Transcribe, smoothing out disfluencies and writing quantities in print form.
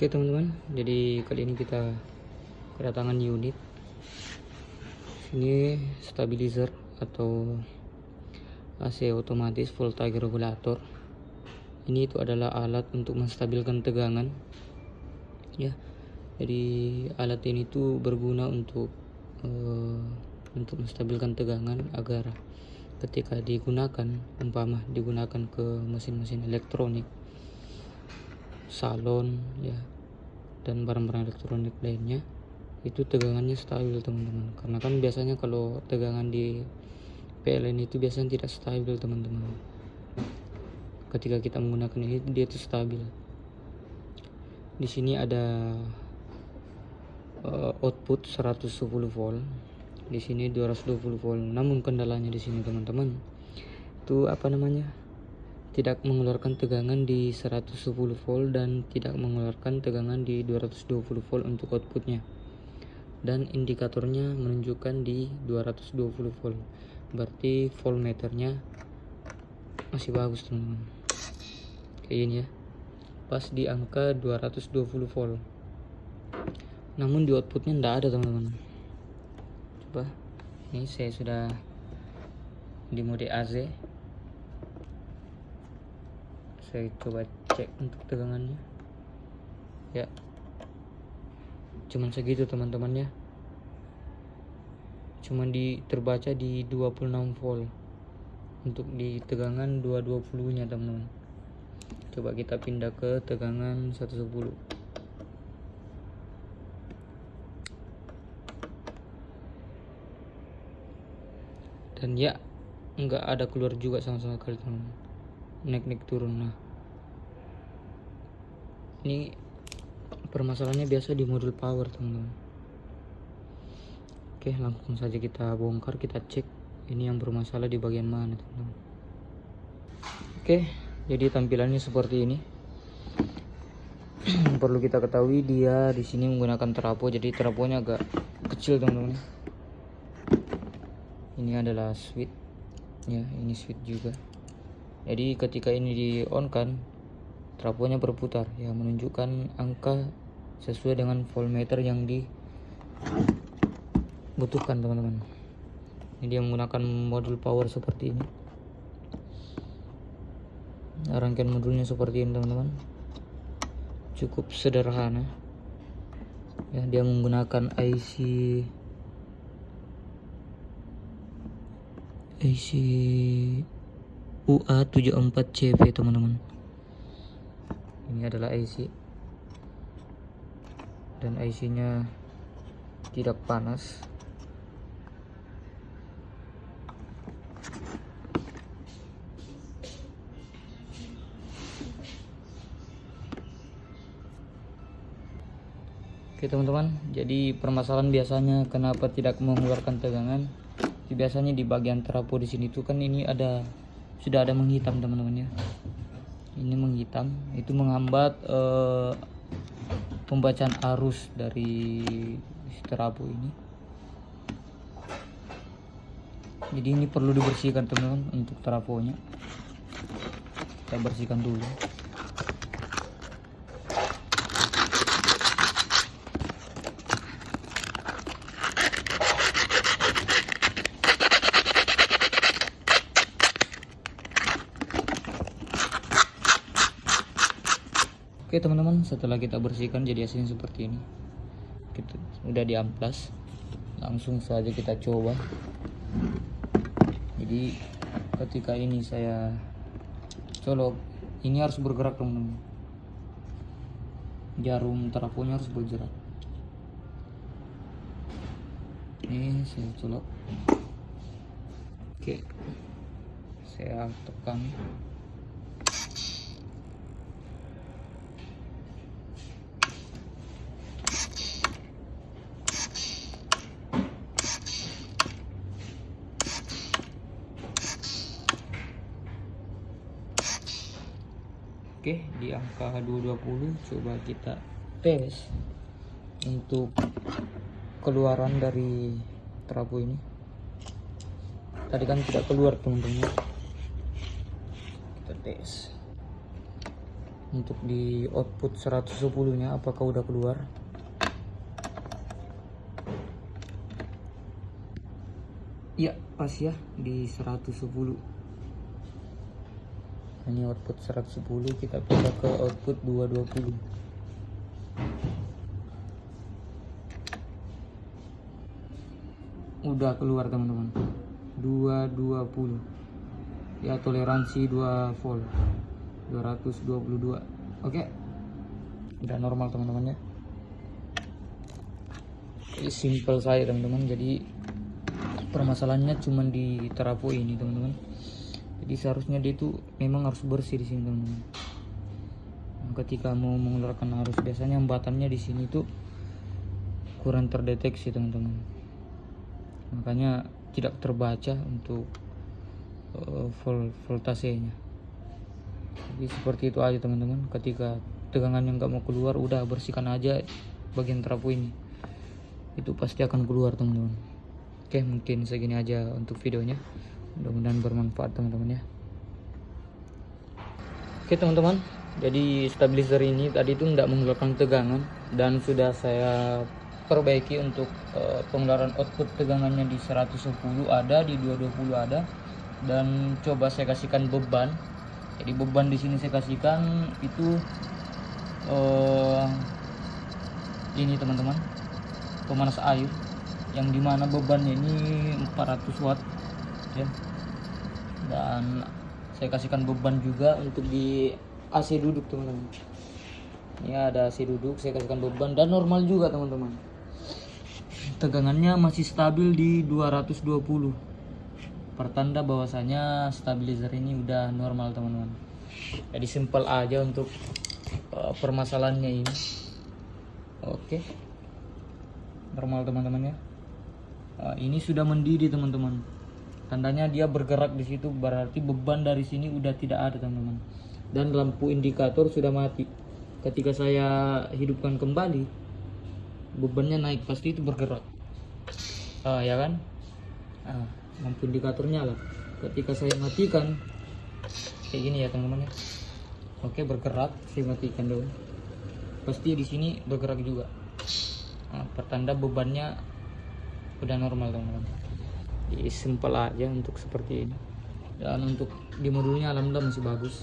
Oke teman-teman, jadi kali ini kita kedatangan unit. Ini stabilizer atau AC otomatis voltage regulator. Ini itu adalah alat untuk menstabilkan tegangan. Ya, jadi alat ini tuh berguna untuk menstabilkan tegangan agar ketika digunakan, umpama digunakan ke mesin-mesin elektronik, salon, ya, dan barang-barang elektronik lainnya, itu tegangannya stabil teman-teman. Karena kan biasanya kalau tegangan di PLN itu biasanya tidak stabil teman-teman. Ketika kita menggunakan ini dia itu stabil. Di sini ada output 110 volt, di sini 220 volt. Namun kendalanya di sini teman-teman, itu tidak mengeluarkan tegangan di 110 volt dan tidak mengeluarkan tegangan di 220 volt untuk outputnya, dan indikatornya menunjukkan di 220 volt. Berarti voltmeternya masih bagus teman-teman, kayak gini ya, pas di angka 220 volt. Namun di outputnya tidak ada teman-teman. Coba, ini saya sudah di mode AC. Saya coba cek untuk tegangannya, ya cuman segitu teman-teman ya, cuman terbaca di 26 volt untuk di tegangan 220 nya teman-teman. Coba kita pindah ke tegangan 110. Dan ya nggak ada keluar juga sama sekali teman-teman, naik turun. Nah, ini permasalahannya biasa di modul power teman-teman. Oke, langsung saja kita bongkar, kita cek ini yang bermasalah di bagian mana teman-teman. Oke, jadi tampilannya seperti ini. Perlu kita ketahui dia di sini menggunakan trafo, jadi trafonya agak kecil teman-teman. Ini adalah switch ya, ini switch juga. Jadi ketika ini di on kan, trafonya berputar ya, menunjukkan angka sesuai dengan voltmeter yang dibutuhkan teman-teman. Ini dia menggunakan modul power seperti ini. Rangkaian modulnya seperti ini teman-teman, cukup sederhana ya. Dia menggunakan IC UA74CV teman-teman. Ini adalah IC, dan IC nya tidak panas. Oke teman-teman, jadi permasalahan biasanya kenapa tidak mengeluarkan tegangan, biasanya di bagian trafo di sini tuh kan ini sudah ada menghitam teman-teman ya. Ini menghitam, itu menghambat pembacaan arus dari trafo ini. Jadi ini perlu dibersihkan teman-teman untuk trafonya. Kita bersihkan dulu. Oke teman-teman, setelah kita bersihkan jadi hasilnya seperti ini. Kita udah diamplas, langsung saja kita coba. Jadi ketika ini saya colok, ini harus bergerak teman-teman. Jarum trafonya harus bergerak. Ini saya colok. Oke, saya tekan. Oke, di angka 220 coba kita tes untuk keluaran dari trafo ini. Tadi kan tidak keluar teman-teman. Kita tes. untuk di output 110 nya apakah udah keluar. Ya pas ya di 110. Ini output 110, kita pindah ke output 220. Udah keluar teman-teman, 220 ya, toleransi 2 volt 222. Oke, udah normal teman-teman ya. Ini simple saya teman-teman, jadi permasalahannya cuma di trafo ini teman-teman. Jadi seharusnya dia itu memang harus bersih di sini teman-teman. Ketika mau mengeluarkan arus biasanya hambatannya di sini tuh kurang terdeteksi teman-teman, makanya tidak terbaca untuk voltasenya. Jadi seperti itu aja teman-teman. Ketika tegangan yang nggak mau keluar, udah bersihkan aja bagian trafo ini, itu pasti akan keluar teman-teman. Oke, mungkin segini aja untuk videonya, mudah-mudahan bermanfaat teman-teman ya. Oke teman-teman, jadi stabilizer ini tadi itu tidak mengeluarkan tegangan dan sudah saya perbaiki untuk pengeluaran output tegangannya di 110 ada, di 220 ada, dan coba saya kasihkan beban. Jadi beban di sini saya kasihkan itu ini teman-teman, pemanas air, yang dimana bebannya ini 400 watt ya. Dan saya kasihkan beban juga untuk di AC duduk teman-teman. Ini ada AC duduk, saya kasihkan beban dan normal juga teman-teman. Tegangannya masih stabil di 220. Pertanda bahwasanya stabilizer ini udah normal teman-teman. Jadi simple aja untuk permasalahannya ini. Oke, normal teman-teman ya. Ini sudah mendidih teman-teman. Tandanya dia bergerak di situ, berarti beban dari sini udah tidak ada teman-teman. Dan lampu indikator sudah mati. Ketika saya hidupkan kembali, bebannya naik, pasti itu bergerak. Ya kan? Lampu indikator nyala. Ketika saya matikan, kayak gini ya teman-teman ya. Oke, bergerak, saya matikan dulu. Pasti di sini bergerak juga. Pertanda bebannya udah normal teman-teman. Jadi simple aja untuk seperti ini. Dan untuk di modulnya alhamdulillah masih bagus.